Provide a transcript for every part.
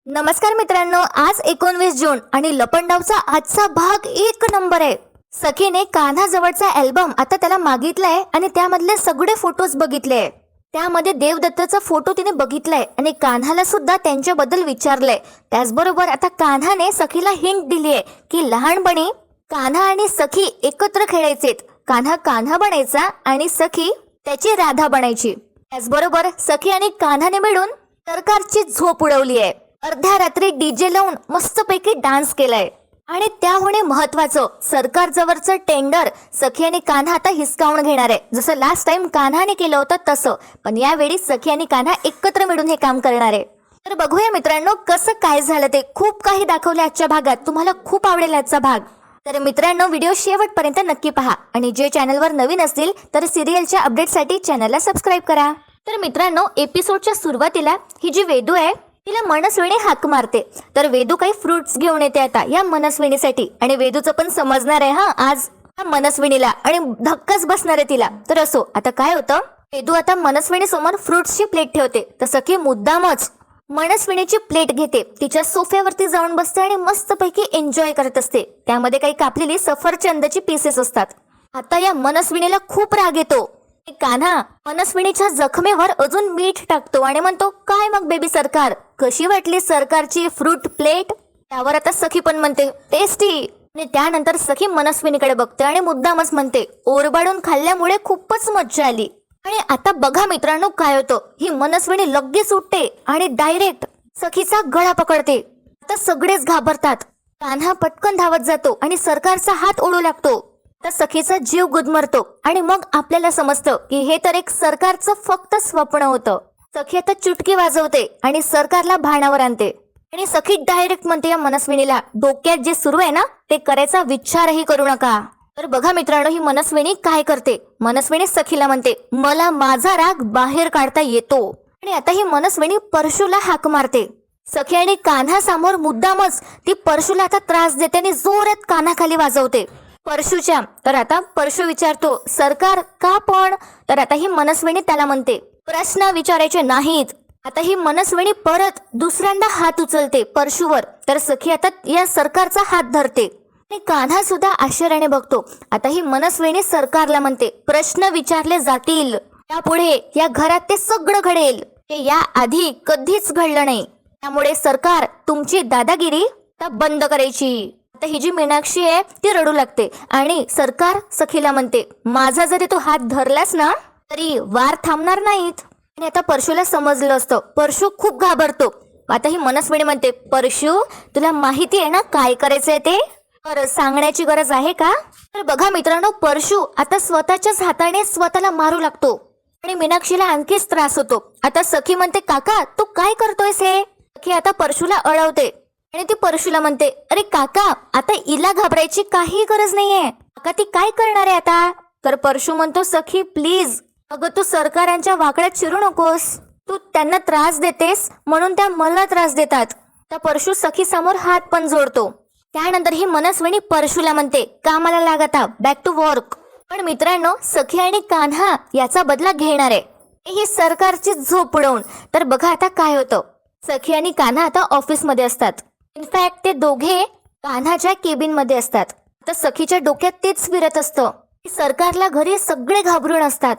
नमस्कार मित्रांनो, आज 19 जून आणि लपंडावचा आजचा भाग 1 नंबर आहे. सखीने कान्हा जवळचा अल्बम आता त्याला मागितलाय आणि त्यामधले सगळे फोटोज बघितले. त्यामध्ये देवदत्ताचा फोटो तिने बघितलाय आणि कान्हाला सुद्धा त्यांच्याबद्दल विचारलंय. त्याचबरोबर आता कान्हाने सखीला हिंट दिलीये की लहानपणी कान्हा आणि सखी एकत्र खेळायचेत. कान्हा कान्हा बनायचा आणि सखी त्याची राधा बनायची. त्याचबरोबर सखी आणि कान्हाने मिळून सरकारची झोप उडवली आहे. अर्ध्या रात्री डीजे लावून मस्तपैकी डान्स केलाय आणि त्याहून महत्वाचं, सरकार जवळचं टेंडर सखी आणि कान्हा आता हिसकावून घेणार आहे. जसं लास्ट टाइम कान्हाने केलं होतं तसं, पण यावेळी सखी आणि कान्हा एकत्र मिळून हे काम करणार आहे. तर बघूया मित्रांनो कसं काय झालं ते. खूप काही दाखवले आजच्या भागात, तुम्हाला खूप आवडेल आजचा भाग. तर मित्रांनो, व्हिडिओ शेवटपर्यंत नक्की पहा आणि जे चॅनलवर नवीन असतील तर सिरियलच्या अपडेटसाठी चॅनलला सबस्क्राईब करा. तर मित्रांनो, एपिसोडच्या सुरुवातीला ही जी वेदू आहे तिला मनस्विनी हाक मारते. तर वेदू काही फ्रुट्स घेऊन येते आता या मनस्विनीसाठी आणि वेदूचं पण समजणार आहे आज मनस्विनीला आणि धक्काच बसणार आहे तिला. तर असो, आता काय होतं, वेदू आता मनस्विनी समोर फ्रुट्सची प्लेट ठेवते. तर सखी मुद्दामच मनस्विनीची प्लेट घेते, तिच्या सोफ्यावरती जाऊन बसते आणि मस्तपैकी एन्जॉय करत असते. त्यामध्ये काही कापलेली सफरचंदाची पीसेस असतात. आता या मनस्विनीला खूप राग येतो. कान्हा मनस्विनीच्या जखमेवर अजून मीठ टाकतो आणि म्हणतो, काय मग बेबी सरकार, कशी वाटली सरकारची फ्रूट प्लेट? त्यावर आता सखी पण म्हणते टेस्टी. आणि त्यानंतर सखी मनस्विनीकडे बघते आणि मुद्दामच म्हणते, ओरबाडून खाल्ल्यामुळे खूपच मज्जा आली. आणि आता बघा मित्रांनो काय होतं, ही मनस्विनी लगेच उठते आणि डायरेक्ट सखीचा गळा पकडते. आता सगळेच घाबरतात. कान्हा पटकन धावत जातो आणि सरकारचा हात ओढू लागतो. तर सखीचा जीव गुदमरतो आणि मग आपल्याला समजतं की हे तर एक सरकारचं फक्त स्वप्न होतं. सखी आता चुटकी वाजवते आणि सरकारला भानावर आणते आणि सखी डायरेक्ट म्हणते या मनस्विनीला, डोक्यात जे सुरू आहे ना ते करायचा विचारही करू नका. तर बघा मित्रांनो, ही मनस्विनी काय करते. मनस्विनी सखीला म्हणते, मला माझा राग बाहेर काढता येतो. आणि आता ही मनस्विनी परशूला हाक मारते. सखी आणि कान्हा समोर मुद्दामच ती परशूला आता त्रास देते आणि जोरात कानाखाली वाजवते परशूच्या. तर आता परशू विचारतो, सरकार का पण? तर आता ही मनस्विनी त्याला म्हणते, प्रश्न विचारायचे नाहीत. आता ही मनस्विनी परत दुसऱ्यांदा हात उचलते परशूवर. तर सखी आता या सरकारचा हात धरते आणि कान्हा सुद्धा आश्चर्याने बघतो. आता ही मनस्विनी सरकारला म्हणते, प्रश्न विचारले जातील, यापुढे या घरात ते सगळं घडेल, हे या आधी कधीच घडलं नाही. त्यामुळे सरकार तुमची दादागिरी बंद करायची. आता ही जी मीनाक्षी आहे ती रडू लागते आणि सरकार सखीला म्हणते, माझा जरी तू हात धरलास ना तरी वार थांबणार नाहीत. आणि आता परशूला समजलं असतं. परशू खूप घाबरतो. आता ही मनस्विनी म्हणते, परशू तुला माहिती आहे ना काय करायचंय ते, तर सांगण्याची गरज आहे का? तर बघा मित्रांनो, परशू आता स्वतःच्याच हाताने स्वतःला मारू लागतो आणि मीनाक्षीला आणखीच त्रास होतो. आता सखी म्हणते, काका तू काय करतोयस हे? सखी आता परशूला अडवते आणि ती परशूला म्हणते, अरे काका आता हिला घाबरायची काही गरज नाहीये, काका ती काय करणार आहे आता? तर परशू म्हणतो, सखी प्लीज, अगं तू सरकारांच्या वाकड्यात शिरू नकोस, तू त्यांना त्रास देतेस म्हणून त्या मला त्रास देतात. त्या परशू सखी समोर हात पण जोडतो. त्यानंतर ही मनस्विनी परशूला म्हणते, कामाला लाग आता, बॅक टू वर्क. पण मित्रांनो, सखी आणि कान्हा याचा बदला घेणार आहे, ही सरकारची झोप उडवून. तर बघा आता काय होतं, सखी आणि कान्हा आता ऑफिसमध्ये असतात. इनफॅक्ट ते दोघे कान्हाच्या केबिन मध्ये असतात. तर सखीच्या डोक्यात तेच फिरत असतं, सरकारला घरी सगळे घाबरून असतात,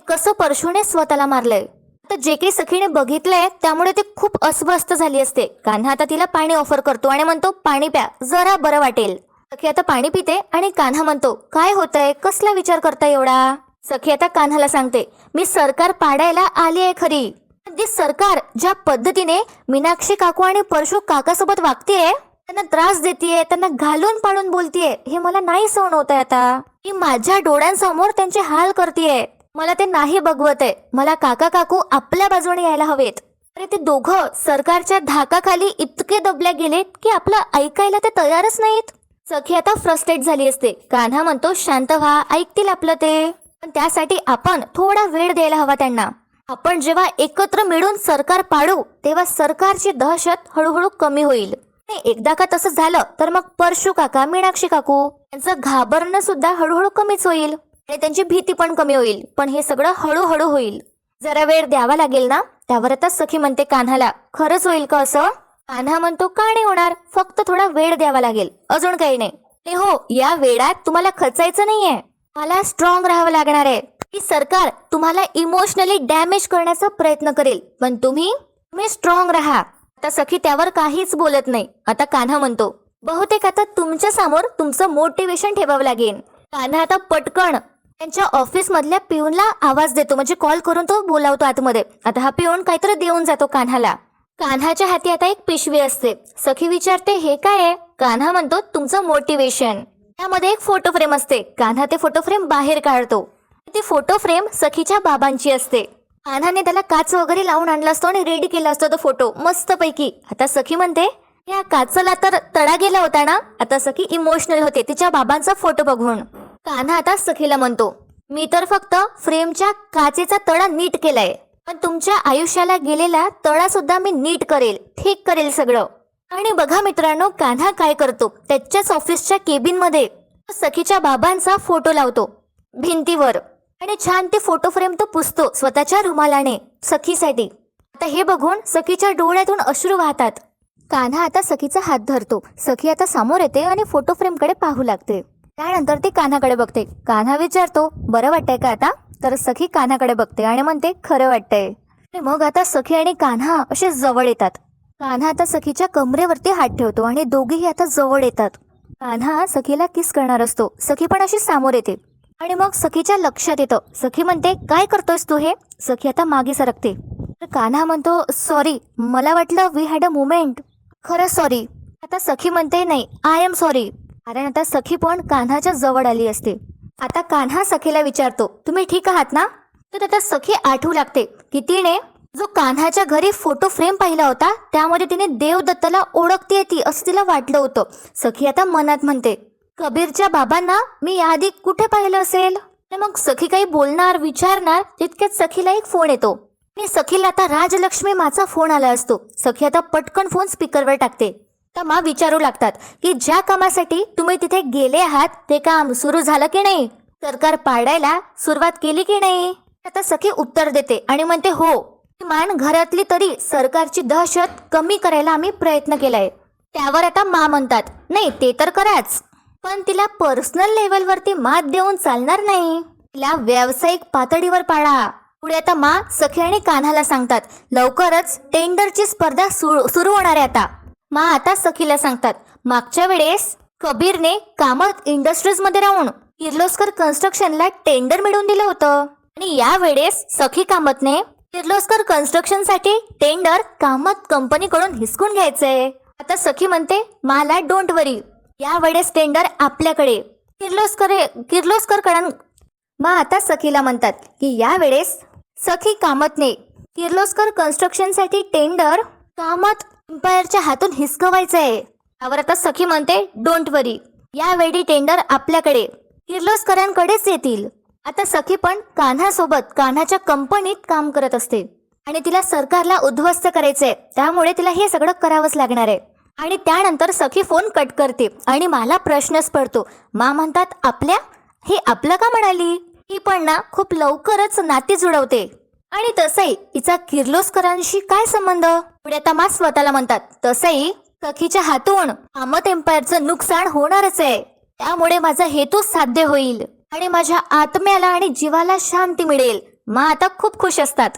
कसं परशूने स्वतःला मारलंय. तर जे काही सखीने बघितलंय त्यामुळे ते खूप अस्वस्थ झाली असते. कान्हा आता तिला पाणी ऑफर करतो आणि म्हणतो, पाणी प्या, जरा बरं वाटेल. सखी आता पाणी पिते आणि कान्हा म्हणतो, काय होतंय, कसला विचार करताय एवढा? सखी आता कान्हाला सांगते, मी सरकार पाडायला आली आहे खरी, ती सरकार ज्या पद्धतीने मीनाक्षी काकू आणि परशू काकासोबत वागतेय, त्यांना त्रास देतेय, त्यांना घालून पाडून बोलतेय, हे मला नाही सहन होत आहे. आता ती माझ्या डोळ्यांसमोर त्यांचे हाल करतेय, मला ते नाही बघवत आहे. मला काका काकू आपल्या बाजूने यायला हवेत. अरे ते दोघं सरकारच्या धाकाखाली इतके दबल्या गेलेत की आपलं ऐकायला ते तयारच नाहीत. सखी आता फ्रस्ट्रेट झाली असते. कान्हा म्हणतो, शांत व्हा, ऐकतील आपलं ते, पण त्यासाठी आपण थोडा वेळ द्यायला हवा त्यांना. आपण जेव्हा एकत्र मिळून सरकार पाडू तेव्हा सरकारची दहशत हळूहळू कमी होईल. एकदा का तसं झालं तर मग परशू काका, मीनाक्षी काकू यांचं घाबरणं सुद्धा हळूहळू कमीच होईल आणि त्यांची भीती पण कमी होईल. पण हे सगळं हळूहळू होईल, जरा वेळ द्यावा लागेल ना. त्यावर आता सखी म्हणते कान्हाला, खरंच होईल का असं? कान्हा म्हणतो का नाही होणार, फक्त थोडा वेळ द्यावा लागेल, अजून काही नाही. ते हो, या वेळात तुम्हाला खचायचं नाहीये, मला स्ट्रॉंग राहावं लागणार आहे. ही सरकार तुम्हाला इमोशनली डॅमेज करण्याचा प्रयत्न करेल, पण तुम्ही स्ट्रॉंग राहा. आता सखी त्यावर काहीच बोलत नाही. आता कान्हा म्हणतो बहुतेक आता तुमच्या समोर तुमचं मोटिवेशन ठेवावं लागेल. कान्हा आता पटकन त्यांच्या ऑफिस मधल्या पिऊनला आवाज देतो, म्हणजे कॉल करून तो बोलावतो आतमध्ये. आता हा पिऊन काहीतरी देऊन जातो कान्हाला. कान्हाच्या हाती आता एक पिशवी असते. सखी विचारते हे काय आहे. कान्हा म्हणतो तुमचं मोटिवेशन. त्यामध्ये एक फोटो फ्रेम असते. कान्हा ते फोटो फ्रेम बाहेर काढतो. ती फोटो फ्रेम सखीच्या बाबांची असते. कान्हाने त्याला काच वगैरे लावून आणला असतो आणि रेडी केला असतो तो फोटो मस्तपैकी. आता सखी म्हणते या काचला तर तडा गेला होता ना. आता सखी इमोशनल होते तिच्या बाबांचा फोटो बघून. कान्हा आता सखीला म्हणतो मी तर फक्त फ्रेमच्या काचेचा तडा नीट केलाय, पण तुमच्या आयुष्याला गेलेला तडा सुद्धा मी नीट करेल, ठीक करेल सगळं. आणि बघा मित्रांनो, कान्हा काय करतो, त्याच्याच ऑफिसच्या केबिन मध्ये सखीच्या बाबांचा फोटो लावतो भिंतीवर आणि छान ते फोटो फ्रेम तो पुसतो स्वतःच्या रुमालाने सखीसाठी. आता हे बघून सखीच्या डोळ्यातून अश्रू वाहतात. कान्हा आता सखीचा हात धरतो. सखी आता समोर येते आणि फोटो फ्रेम कडे पाहू लागते. त्यानंतर ती कान्हाकडे बघते. कान्हा विचारतो बरं वाटतंय का आता. तर सखी कान्हाकडे बघते आणि म्हणते खरं वाटतंय. मग आता सखी आणि कान्हा असे जवळ येतात. कान्हा आता सखीच्या कमरेवरती हात ठेवतो आणि दोघेही आता जवळ येतात. कान्हा सखीला किस करणार असतो. सखी पण अशी समोर येते आणि मग सखीच्या लक्षात येतं. सखी म्हणते काय करतोयस तू हे. सखी आता मागे सरकते. तर कान्हा म्हणतो सॉरी, मला वाटलं वी हॅड अ मुमेंट, खरं सॉरी. आता सखी म्हणते नाही आय एम सॉरी, कारण आता सखी पण कान्हाच्या जवळ आली असते. आता कान्हा सखीला विचारतो तुम्ही ठीक आहात ना. तर आता सखी आठवू लागते की तिने जो कान्हाच्या घरी फोटो फ्रेम पाहिला होता त्यामध्ये तिने देवदत्ताला ओळखते ती असं तिला वाटलं होतं. सखी आता मनात म्हणते कबीरच्या बाबांना मी याआधी कुठे पाहिलं असेल. मग सखी काही बोलणार विचारणार तितक्यात सखीला एक फोन येतो आणि सखीला आता राजलक्ष्मी माचा फोन आला असतो. सखी आता पटकन फोन स्पीकरवर टाकते. तर मा विचारू लागतात की ज्या कामासाठी तुम्ही तिथे गेले आहात ते काम सुरू झालं की नाही, सरकार पाडायला सुरुवात केली की नाही. आता सखी उत्तर देते आणि म्हणते हो, मान घरातली तरी सरकारची दहशत कमी करायला आम्ही प्रयत्न केलाय. त्यावर आता मा म्हणतात नाही ते तर कराच, पण तिला पर्सनल लेवलवरती मात देऊन चालणार नाही, तिला व्यावसायिक पातळीवर पाडा. पुढे आता मा सखी आणि कान्हाला सांगतात लवकरच टेंडरची स्पर्धा सुरू होणार आहे. आता मा आता सखीला सांगतात मागच्या वेळेस कबीरने कामत इंडस्ट्रीज मध्ये राहून किर्लोस्कर कन्स्ट्रक्शनला टेंडर मिळवून दिलं होतं आणि या वेळेस सखी कामतने किर्लोस्कर कन्स्ट्रक्शन साठी टेंडर कामत कंपनीकडून हिसकून घ्यायचंय. आता सखी म्हणते मला डोंट वरी, या वेळेस टेंडर आपल्याकडे किर्लोस्कर कडून. मग आता सखीला म्हणतात की या वेळेस सखी कामतने किर्लोस्कर कन्स्ट्रक्शन साठी टेंडर कामत एम्पायरच्या हातून हिसकवायचंय. त्यावर आता सखी म्हणते डोंट वरी, यावेळी टेंडर आपल्याकडे किर्लोस्करांकडेच येतील. आता सखी पण कान्हासोबत कान्हाच्या कंपनीत काम करत असते आणि तिला सरकारला उद्ध्वस्त करायचंय, त्यामुळे तिला हे सगळं करावंच लागणार आहे. आणि त्यानंतर सखी फोन कट करते आणि मला प्रश्नच पडतो. मा म्हणतात आपल्या, हे आपलं का म्हणाली. ही पण ना खूप लवकरच नाती जुळवते आणि तसंही हिचा किर्लोस्करांशी काय संबंध. पुढे आता मा स्वतःला म्हणतात तसंही सखीच्या हातून कामत एम्पायरचं नुकसान होणारच आहे, त्यामुळे माझा हेतू साध्य होईल आणि माझ्या आत्म्याला आणि जीवाला शांती मिळेल. मा आता खूप खुश असतात.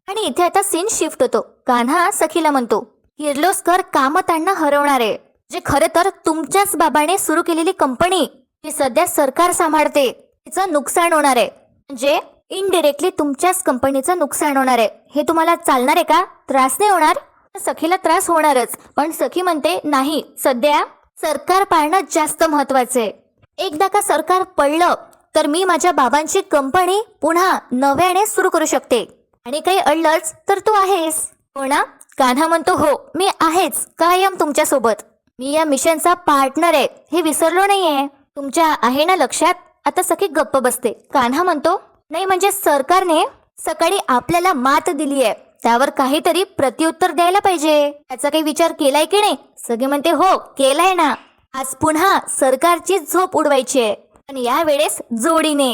आणि इथे आता सीन शिफ्ट होतो. कान्हा सखीला म्हणतो किर्लोस्कर कामतांना हरवणार आहे, जे खरं तर तुमच्याच बाबाने सुरू केलेली कंपनी जी सध्या सरकार सांभाळते तिचं नुकसान होणार आहे, म्हणजे इनडिरेक्टली तुमच्याच कंपनीचं नुकसान होणार आहे. हे तुम्हाला चालणार आहे का. त्रास नाही होणार. सखीला त्रास होणारच, पण सखी म्हणते नाही, सध्या सरकार पाळणं जास्त महत्वाचं आहे. एकदा का सरकार पडलं तर मी माझ्या बाबांची कंपनी पुन्हा नव्याने सुरू करू शकते आणि काही अडलंच तर तू आहेस हो ना. कान्हा म्हणतो हो, मी आहेच कायम तुमच्या सोबत, मी या मिशनचा पार्टनर आहे, हे विसरलो नाहीये, तुमच्या आहे ना लक्षात. आता सखी गप्प बसते. कान्हा म्हणतो नाही म्हणजे सरकारने सकाळी आपल्याला मात दिली आहे, त्यावर काहीतरी प्रत्युत्तर द्यायला पाहिजे, त्याचा काही विचार केलाय की नाही. सगळे म्हणते हो केलाय ना, आज पुन्हा सरकारची झोप उडवायची आहे आणि या वेळेस जोडीने.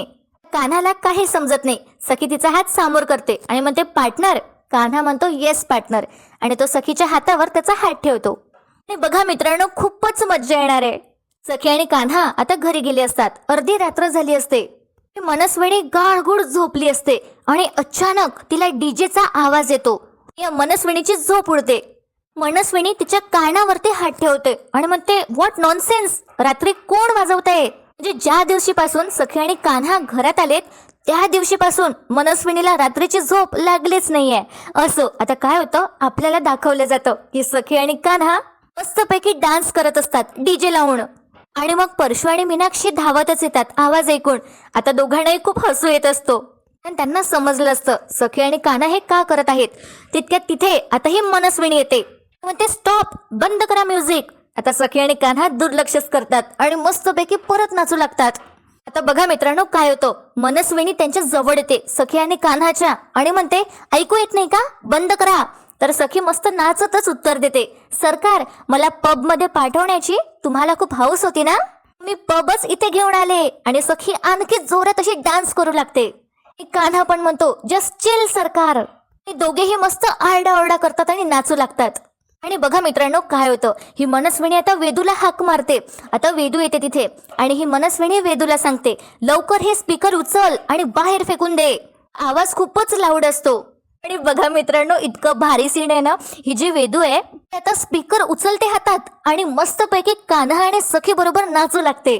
कान्हाला काही समजत नाही. सखी तिचा हात समोर करते आणि म्हणते पार्टनर कान्हा म्हणतो येस पार्टनर, आणि तो सखीच्या हातावर त्याचा हात ठेवतो. आणि बघा मित्रांनो, खूपच मज्जा येणार आहे. सखी आणि कान्हा आता घरी गेले असतात. अर्धी रात्र झाली असते. मनस्विनी गाढगुढ झोपली असते आणि अचानक तिला डीजेचा आवाज येतो. या मनस्विनीची झोप उडते. मनस्विनी तिच्या कानावरती हात ठेवते आणि म्हणते, व्हॉट नॉनसेन्स, रात्री कोण वाजवतंय? म्हणजे ज्या दिवशीपासून सखी आणि कान्हा घरात आलेत त्या दिवशीपासून मनस्विनीला रात्रीची झोप लागलीच नाहीये. असो, आता काय होतं, आपल्याला दाखवलं जातं की सखी आणि कान्हा मस्तपैकी डान्स करत असतात डीजे लावून. आणि मग परशू आणि मीनाक्षी धावतच येतात आवाज ऐकून. आता दोघांनाही खूप हसू येत असतो आणि त्यांना समजलं असतं सखी आणि कान्हा हे का करत आहेत. तितक्यात तिथे आता ही मनस्विनी येते, म्हणते स्टॉप, बंद करा म्युझिक. आता सखी आणि कान्हा दुर्लक्षच करतात आणि मस्तपैकी परत नाचू लागतात. आता बघा मित्रांनो काय होतं, मनस्विनी त्यांच्या जवळ येते सखी आणि कान्हाच्या आणि म्हणते, ऐकू येत नाही का, बंद करा. तर सखी मस्त नाचतच उत्तर देते, सरकार, मला पब मध्ये पाठवण्याची तुम्हाला खूप हौस होती ना, मी पबच इथे घेऊन आले. आणि सखी आणखी जोरात अशी डान्स करू लागते. कान्हा पण म्हणतो, जस्ट चिल सरकार. हे दोघेही मस्त आरडाओरडा करतात आणि नाचू लागतात. आणि बघा मित्रांनो काय होतं, ही मनस्विनी आता वेदूला हाक मारते. आता वेदू येते तिथे आणि ही मनस्विनी वेदूला सांगते, लवकर हे स्पीकर उचल आणि बाहेर फेकून दे. आवाज खूपच लाऊड असतो. आणि बघा मित्रांनो, इतकं भारी सीन आहे ना. ही जी वेदू आहे ती आता स्पीकर उचलते हातात आणि मस्तपैकी कान्हा आणि सखी बरोबर नाचू लागते.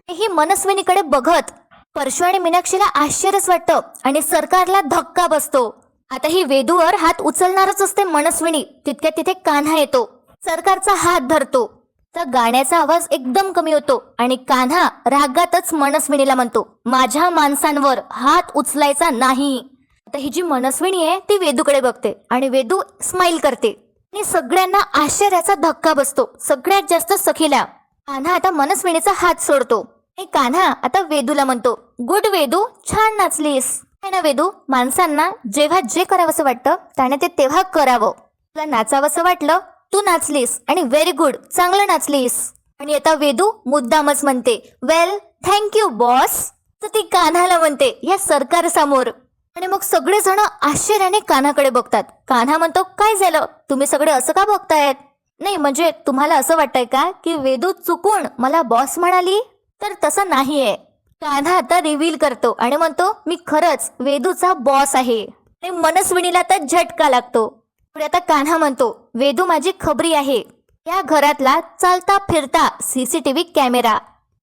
ही मनस्विनीकडे बघत परशू आणि मीनाक्षीला आश्चर्यच वाटतं आणि सरकारला धक्का बसतो. आता ही वेदूवर हात उचलणारच असते मनस्विनी. तितक्यात तिथे कान्हा येतो, सरकारचा हात धरतो. तर गाण्याचा आवाज एकदम कमी होतो आणि कान्हा रागातच मनस्विनीला म्हणतो, माझ्या माणसांवर हात उचलायचा नाही. आता ही जी मनस्विनी आहे ती वेदूकडे बघते आणि वेदू स्माइल करते आणि सगळ्यांना आश्चर्याचा धक्का बसतो, सगळ्यात जास्त सखीला. कान्हा आता मनस्विनीचा हात सोडतो आणि कान्हा आता वेदूला म्हणतो, गुड वेदू, छान नाचलीस. है ना वेदू, माणसांना जेव्हा जे करावंसं वाटतं त्याने ते तेव्हा करावं. तुला नाचावंसं वाटलं, तू नाचलीस आणि व्हेरी गुड, चांगलं नाचलीस. आणि आता वेदू मुद्दामच म्हणते, वेल थँक्यू बॉस. तर ती कान्हाला म्हणते या सरकार समोर. आणि मग सगळेजण आश्चर्याने कान्हाकडे बघतात. कान्हा म्हणतो, काय झालं, तुम्ही सगळे असं का बघतायत? नाही म्हणजे तुम्हाला असं वाटतंय का की वेदू चुकून मला बॉस म्हणाली? तर तसं नाहीये. कान्हा आता रिव्हील करतो आणि म्हणतो, मी खरंच वेदूचा बॉस आहे. आणि मनस्विनीला तर झटका लागतो. पुढे आता कान्हा म्हणतो, वेदू माझी खबरी आहे, या घरातला चालता फिरता सीसीटीव्ही कॅमेरा.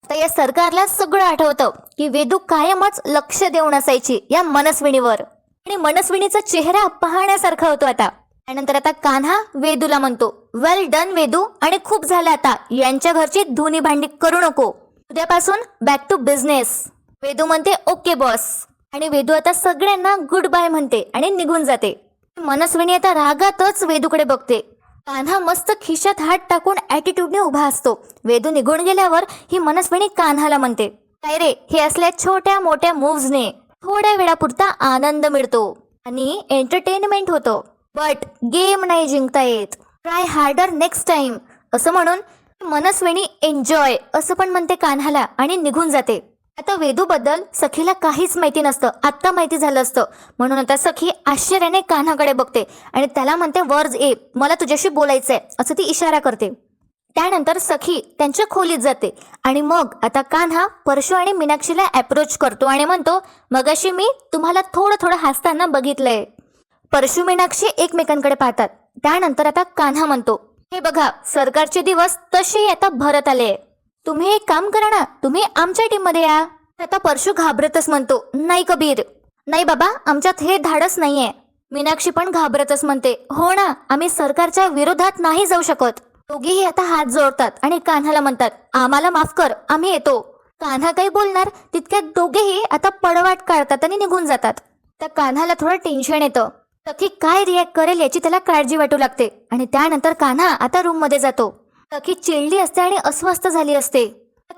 तर या सरकारला सगळं आठवतं की वेदू कायमच लक्ष देऊन असायची या मनस्विनीवर आणि मनस्विनीचा चेहरा पाहण्यासारखा होतो. आता त्यानंतर आता कान्हा वेदूला म्हणतो, वेल डन वेदू, आणि खूप झालं आता, यांच्या घरची धुनी भांडी करू नको, उद्यापासून बॅक टू बिझनेस. वेदू म्हणते, ओके बॉस. आणि वेदू आता सगळ्यांना गुड बाय म्हणते आणि निघून जाते. मनस्विनी आता रागातच वेदूकडे बघते. कान्हा मस्त खिशात हात टाकून ॲटिट्यूडने उभा असतो. वेदू निघून गेल्यावर ही मनस्विनी कान्हाला म्हणते, काय रे, हे असल्या छोट्या मोठ्या मूव्सने थोड्या वेळापुरता आनंद मिळतो आणि एंटरटेनमेंट होतो, बट गेम नाही जिंकता येत, ट्राय हार्डर नेक्स्ट टाइम. असं म्हणून मनस्विनी एन्जॉय असं पण म्हणते कान्हाला आणि निघून जाते. आता वेदूबद्दल सखीला काहीच माहिती नसतं, आत्ता माहिती झालं असतं. म्हणून आता सखी आश्चर्याने कान्हाकडे बघते आणि त्याला म्हणते, वर्ज ए, मला तुझ्याशी बोलायचंय, असं ती इशारा करते. त्यानंतर सखी त्यांच्या खोलीत जाते आणि मग आता कान्हा परशू आणि मीनाक्षीला अप्रोच करतो आणि म्हणतो, मगाशी मी तुम्हाला थोडं थोडं हसताना बघितलंय. परशू मीनाक्षी एकमेकांकडे पाहतात. त्यानंतर आता कान्हा म्हणतो, हे बघा, सरकारचे दिवस तसेही आता भरत आले, तुम्ही एक काम करा ना, तुम्ही आमच्या टीम मध्ये या. आता परशू घाबरतच म्हणतो, नाही कबीर, नाही बाबा, आमच्यात हे धाडस नाहीये. मीनाक्षी पण घाबरतच म्हणते, हो ना, आम्ही सरकारच्या विरोधात नाही जाऊ शकत. दोघेही आता हात जोडतात आणि कान्हाला म्हणतात, आम्हाला माफ कर, आम्ही येतो. कान्हा काही बोलणार तितक्यात दोघेही आता पळवाट काढतात आणि निघून जातात. त्या कान्हाला थोडं टेन्शन येतं. सखी काय रिॲक्ट करेल याची त्याला काळजी वाटू लागते. आणि त्यानंतर कान्हा आता रूम मध्ये जातो. सखी चिडली असते आणि अस्वस्थ झाली असते.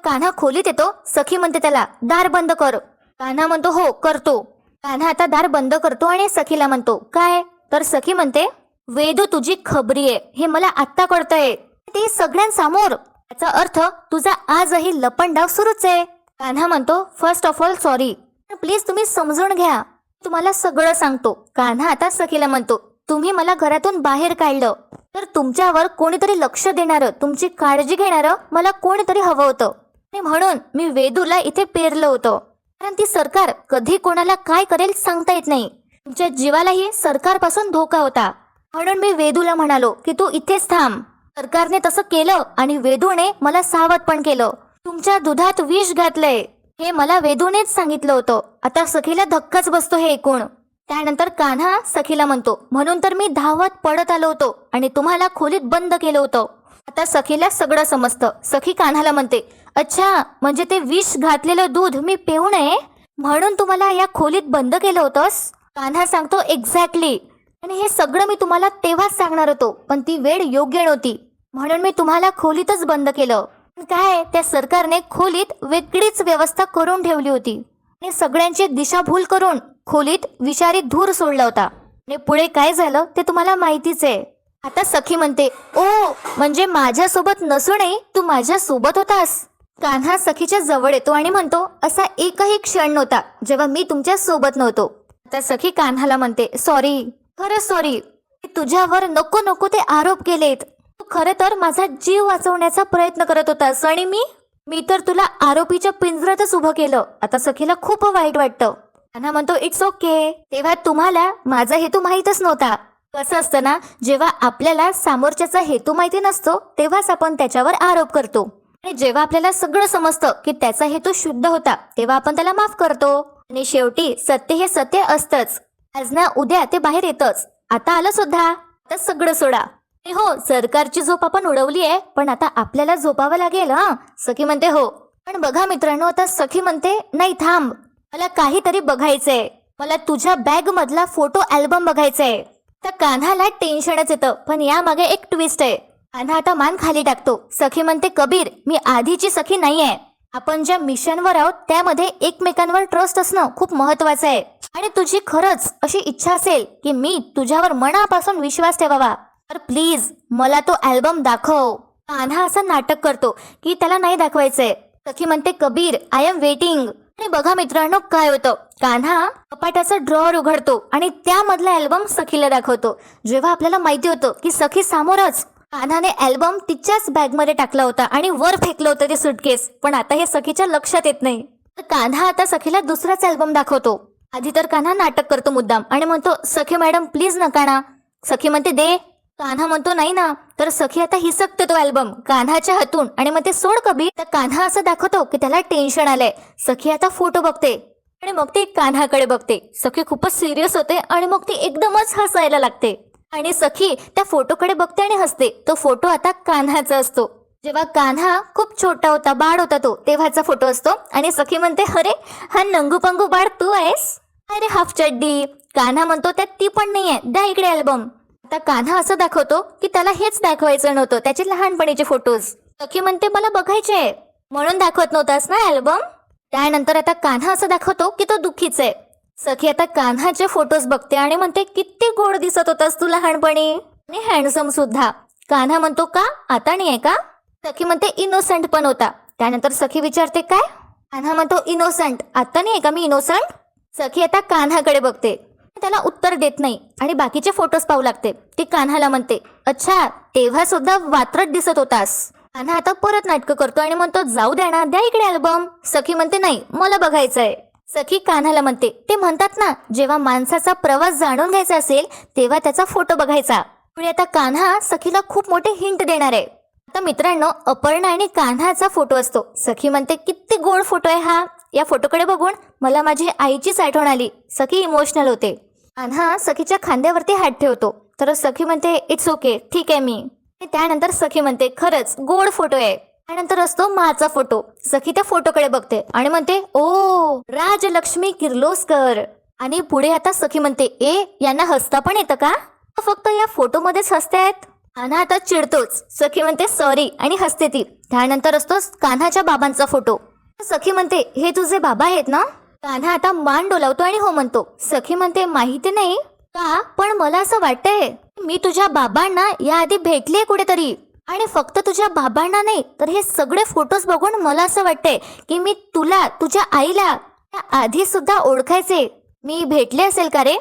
कान्हा खोलीत येतो. सखी म्हणते त्याला, दार बंद कर. कान्हा म्हणतो, हो करतो. कान्हा आता दार बंद करतो आणि सखीला म्हणतो, काय? तर सखी म्हणते, वेदू तुझी खबरी आहे, हे मला आत्ता कळतंय, ते सगळ्यांसमोर. याचा अर्थ तुझा आजही लपंडाव सुरूच आहे. कान्हा म्हणतो, first of all sorry, please तुम्ही समजून घ्या, तुम्हाला सगळं सांगतो. कान्हा आता सखीला म्हणतो, तुम्ही मला घरातून बाहेर काढलं तर तुमच्यावर कोणीतरी लक्ष देणारं, तुमची काळजी घेणारं मला कोणीतरी हवं होतं. आणि म्हणून मी वेदूला इथे पेरलं होतं. कारण ती सरकार कधी कोणाला काय करेल सांगता येत नाही. तुमच्या जीवालाही सरकारपासून धोका होता. म्हणून मी वेदूला म्हणालो की तू इथेच थांब. सरकारने तसं केलं आणि वेदूने मला सावध पण केलं. तुमच्या दुधात विष घातलंय हे मला वेदूनेच सांगितलं होतं. आता सखीला धक्काच बसतो हे ऐकून. त्यानंतर कान्हा सखीला म्हणतो, म्हणून तर मी धावत पडत आलो होतो आणि तुम्हाला खोलीत बंद केलं होतं. आता सखीला सगळं समजतं. सखी कान्हाला म्हणते, अच्छा म्हणजे ते विष घातलेलं दूध मी पिऊ नये म्हणून तुम्हाला या खोलीत बंद केलं होतंस. कान्हा सांगतो, एक्झॅक्टली. आणि हे सगळं मी तुम्हाला तेव्हाच सांगणार होतो, पण ती वेळ योग्य नव्हती म्हणून मी तुम्हाला खोलीतच बंद केलं. काय त्या सरकारने खोलीत वेगळीच व्यवस्था करून ठेवली होती आणि सगळ्यांची दिशाभूल करून खोलीत विषारी धूर सोडला होता. आणि पुढे काय झालं ते तुम्हाला माहितीच आहे. आता सखी म्हणते, ओ म्हणजे माझ्यासोबत नसूनही तू माझ्या सोबत होतास. कान्हा सखीच्या जवळ येतो आणि म्हणतो, असा एकही क्षण नव्हता जेव्हा मी तुमच्या सोबत नव्हतो. आता सखी कान्हाला म्हणते, सॉरी, खरंच सॉरी. तुझ्यावर नको नको ते आरोप केलेत. तू खरं तर माझा जीव वाचवण्याचा प्रयत्न करत होतास आणि मी तर तुला आरोपीच्या पिंजऱ्यातच उभं केलं. आता सखीला खूप वाईट वाटतं. कान्हा म्हणतो, इट्स ओके. तेव्हा तुम्हाला माझा हेतू माहीतच नव्हता. कसं असतं ना, जेव्हा आपल्याला समोरच्याचा हेतू माहिती नसतो तेव्हाच आपण त्याच्यावर आरोप करतो. आणि जेव्हा आपल्याला सगळं समजतं की त्याचा हेतू शुद्ध होता तेव्हा आपण त्याला माफ करतो. आणि शेवटी सत्य हे सत्य असतंच. आज ना उद्या ते बाहेर येतच. आता आलं सुद्धा. आता सगळं सोडा. हो, सरकारची झोप आपण उडवली आहे पण आता आपल्याला झोपावं लागेल. सखी म्हणते, हो. पण बघा मित्रांनो, आता सखी म्हणते, नाही थांब, मला काहीतरी बघायचंय. मला तुझ्या बॅग मधला फोटो अल्बम बघायचंय. तर कान्हाला टेन्शनच येतं, पण यामागे एक ट्विस्ट आहे. कान्हा आता मान खाली टाकतो. सखी म्हणते, कबीर, मी आधीची सखी नाहीये. आपण ज्या मिशनवर आहोत त्यामध्ये एकमेकांवर ट्रस्ट असणं खूप महत्वाचं आहे. आणि तुझी खरंच अशी इच्छा असेल की मी तुझ्यावर मनापासून विश्वास ठेवावा तर प्लीज मला तो अल्बम दाखव. कान्हा असं नाटक करतो की त्याला नाही दाखवायचंय. सखी म्हणते, कबीर, आय एम वेटिंग. आणि बघा मित्रांनो काय होतं, कान्हा कपाटाचा ड्रॉअर उघडतो आणि त्यामधला अल्बम सखीला दाखवतो. जेव्हा आपल्याला माहिती होतं की सखी समोरच, कान्हाने अल्बम तिच्याच बॅगमध्ये टाकला होता आणि वर फेकलं होतं ते सुटकेस. पण आता हे सखीच्या लक्षात येत नाही. तर कान्हा आता सखीला दुसराच अल्बम दाखवतो. आधी तर कान्हा नाटक करतो मुद्दाम आणि म्हणतो, सखी मॅडम प्लीज नका ना. सखी म्हणते, दे. कान्हा म्हणतो, नाही ना. तर सखी आता हिसकते तो अल्बम कान्हाच्या हातून आणि मग ते सोड कबीर. तर कान्हा असं दाखवतो की त्याला टेन्शन आलंय. सखी आता फोटो बघते आणि मग ती कान्हाकडे बघते. सखी खूपच सिरियस होते आणि मग ती एकदमच हसायला लागते. आणि सखी त्या फोटोकडे बघते आणि हसते. तो फोटो आता कान्हाचा असतो. जेव्हा कान्हा खूप छोटा होता, बाळ होता तो, तेव्हाचा फोटो असतो. आणि सखी म्हणते, अरे हा नंगू पंगू बाळ तू आहेस. अरे हाफ चड्डी. कान्हा म्हणतो, त्यात ती पण नाहीये, द्या इकडे अल्बम. आता कान्हा असं दाखवतो की त्याला हेच दाखवायचं नव्हतं, त्याचे लहानपणीचे फोटोज. सखी म्हणते, मला बघायचे म्हणून दाखवत नव्हतास ना अल्बम. त्यानंतर आता कान्हा असं दाखवतो की तो दुःखीच आहे. सखी आता कान्हाचे फोटोज बघते आणि म्हणते, किती गोड दिसत होतास तू लहानपणी आणि हँडसम सुद्धा. कान्हा म्हणतो, का आता नाहीये का. सखी म्हणते, इनोसंट पण होता. त्यानंतर सखी विचारते, काय. कान्हा म्हणतो, इनोसंट, आता नाहीये का मी इनोसंट. सखी आता कान्हाकडे बघते, त्याला उत्तर देत नाही आणि बाकीचे फोटोज पाहू लागते. ती कान्हाला म्हणते, अच्छा तेव्हा सुद्धा वात्रट दिसत होतास. कान्हा आता परत नाटकं करतो आणि म्हणतो, जाऊ द्या ना, द्या इकडे अल्बम. सखी म्हणते, नाही मला बघायचंय. सखी कान्हाला म्हणते, ते म्हणतात ना, जेव्हा माणसाचा प्रवास जाणून घ्यायचा असेल तेव्हा त्याचा फोटो बघायचा. पुढे आता कान्हा सखीला खूप मोठे हिंट देणार आहे. आता मित्रांनो, अपर्णा आणि कान्हाचा फोटो असतो. सखी म्हणते, किती गोड फोटो आहे हा. या फोटोकडे बघून मला माझी आईचीच आठवण आली. सखी इमोशनल होते. कान्हा सखीच्या खांद्यावरती हात ठेवतो. तर सखी म्हणते, इट्स ओके, ठीक आहे मी. त्यानंतर सखी म्हणते, खरंच गोड फोटो आहे. त्यानंतर असतो माचा फोटो. सखी त्या फोटोकडे बघते आणि म्हणते, ओ राजलक्ष्मी किर्लोस्कर. आणि पुढे आता सखी म्हणते, यांना हसता पण येतं का, फक्त या फोटोमध्येच हसतायत. कान्हा आता चिडतोच. सखी म्हणते, सॉरी आणि हसते ती. त्यानंतर असतो कान्हाच्या बाबांचा फोटो. सखी म्हणते, हे तुझे बाबा आहेत ना. कान्हा आता मान डोलावतो आणि हो म्हणतो. सखी म्हणते, माहिती नाही का, पण मला असं वाटतंय मी तुझ्या बाबांना याआधी भेटलीये कुठेतरी. आणि फक्त तुझ्या बाबांना नाही तर हे सगळे फोटोज बघून मला असं वाटतंय की मी तुला, तुझ्या आईला आधी सुद्धा ओळखायचे. मी भेटले असेल का रे.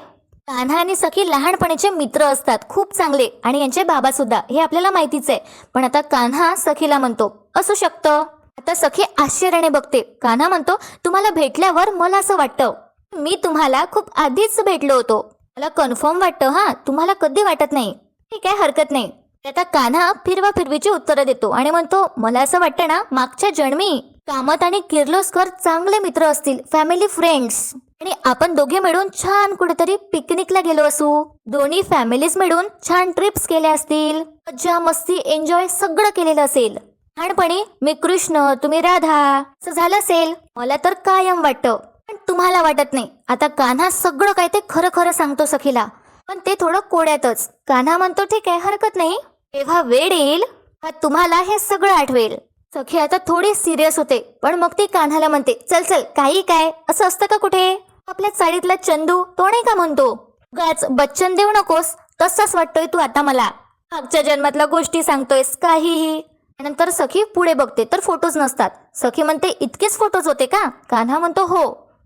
कान्हा आणि सखी लहानपणीचे मित्र असतात, खूप चांगले, आणि यांचे बाबा सुद्धा, हे आपल्याला माहितीच आहे. पण आता कान्हा सखीला म्हणतो असू शकतं. आता सखी आश्चर्याने बघते. कान्हा म्हणतो तुम्हाला भेटल्यावर मला असं वाटतं मी तुम्हाला खूप आधीच भेटलो होतो. मला कन्फर्म वाटतं, हा तुम्हाला कधी वाटत नाही. ठीक आहे, हरकत नाही. आता कान्हा फिरवा फिरवीची उत्तरं देतो आणि म्हणतो मला असं वाटतं ना मागच्या जन्मी कामत आणि किर्लोस्कर चांगले मित्र असतील, फॅमिली फ्रेंड्स, आणि आपण दोघे मिळून छान कुठेतरी पिकनिकला गेलो असू. दोन्ही फॅमिलीज मिळून छान ट्रिप्स केल्या असतील, मज्जा मस्ती एन्जॉय सगळं केलेलं असेल. लहानपणी मी कृष्ण, तुम्ही राधा, असं झालं असेल. मला तर कायम वाटतं, पण तुम्हाला वाटत नाही. आता कान्हा सगळं काय ते खरं खरं सांगतो सखीला, पण ते थोडं कोड्यातच. कान्हा म्हणतो ठीक आहे, हरकत नाही, तेव्हा वेळ येईल का तुम्हाला हे सगळं आठवेल. सखी आता थोडी सिरियस होते, पण मग ती कान्हाला म्हणते चल चल, काही काय असं असतं का कुठे. आपल्या चाळीतला चंदू तो नाही का म्हणतो गाच बच्चन देऊ नकोस, तसाच वाटतोय तू आता मला. मागच्या जन्मातल्या गोष्टी सांगतोयस काहीही. नंतर सखी पुढे बघते तर फोटोज नसतात. सखी म्हणते इतकेच फोटोज होते का. कान्हा म्हणतो हो.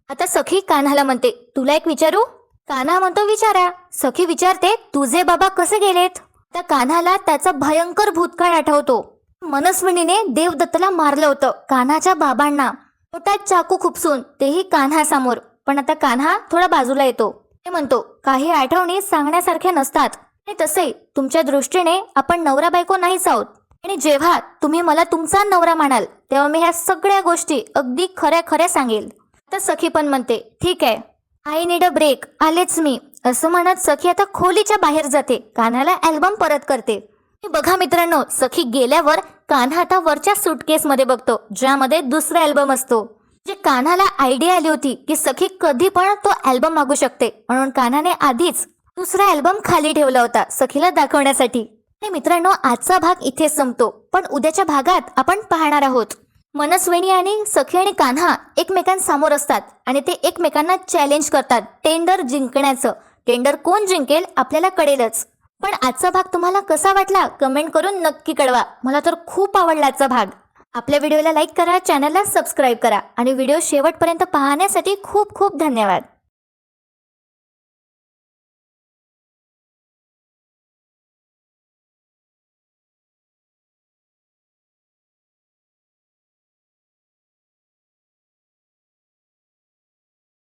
आता सखी कान्हाला म्हणते तुला एक विचारू. कान्हा म्हणतो विचारा. सखी विचारते तुझे बाबा कसे गेलेत. त्या कान्हाला त्याचा भयंकर भूतकाळ आठवतो. मनस्विनीने देवदत्तला मारलं होतं, कान्हाच्या बाबांना, पोटात चाकू खुपसून, तेही कान्हासमोर. पण आता कान्हा थोडा बाजूला येतो. ते म्हणतो काही आठवणी सांगण्यासारख्या नसतात, आणि तसे तुमच्या दृष्टीने आपण नवरा बायको नाहीच आहोत, आणि जेव्हा तुम्ही मला तुमचा नवरा मानाल तेव्हा मी ह्या सगळ्या गोष्टी अगदी खऱ्या खऱ्या सांगेल. तर सखी पण म्हणते ठीक आहे, आय नीड अ ब्रेक, आलेच मी, असं म्हणत सखी आता खोलीच्या बाहेर जाते. कान्हाला अल्बम परत करते. बघा मित्रांनो, सखी गेल्यावर कान्हा आता वरच्या सुटकेसमध्ये बघतो ज्यामध्ये दुसरा अल्बम असतो. जे कान्हाला आयडिया आली होती की सखी कधी पण तो अल्बम मागू शकते, म्हणून कान्हाने आधीच दुसरा अल्बम खाली ठेवला होता सखीला दाखवण्यासाठी. आणि मित्रांनो, आजचा भाग इथे संपतो, पण उद्याच्या भागात आपण पाहणार आहोत मनस्विनी आणि सखी आणि कान्हा एकमेकांसमोर असतात आणि ते एकमेकांना चॅलेंज करतात टेंडर जिंकण्याचं. टेंडर कोण जिंकेल आपल्याला कळेलच. पण आजचा भाग तुम्हाला कसा वाटला कमेंट करून नक्की कळवा. मला तर खूप आवडला आजचा भाग. आपल्या व्हिडिओला लाईक करा, चॅनलला सबस्क्राईब करा, आणि व्हिडिओ शेवटपर्यंत पाहण्यासाठी खूप खूप धन्यवाद.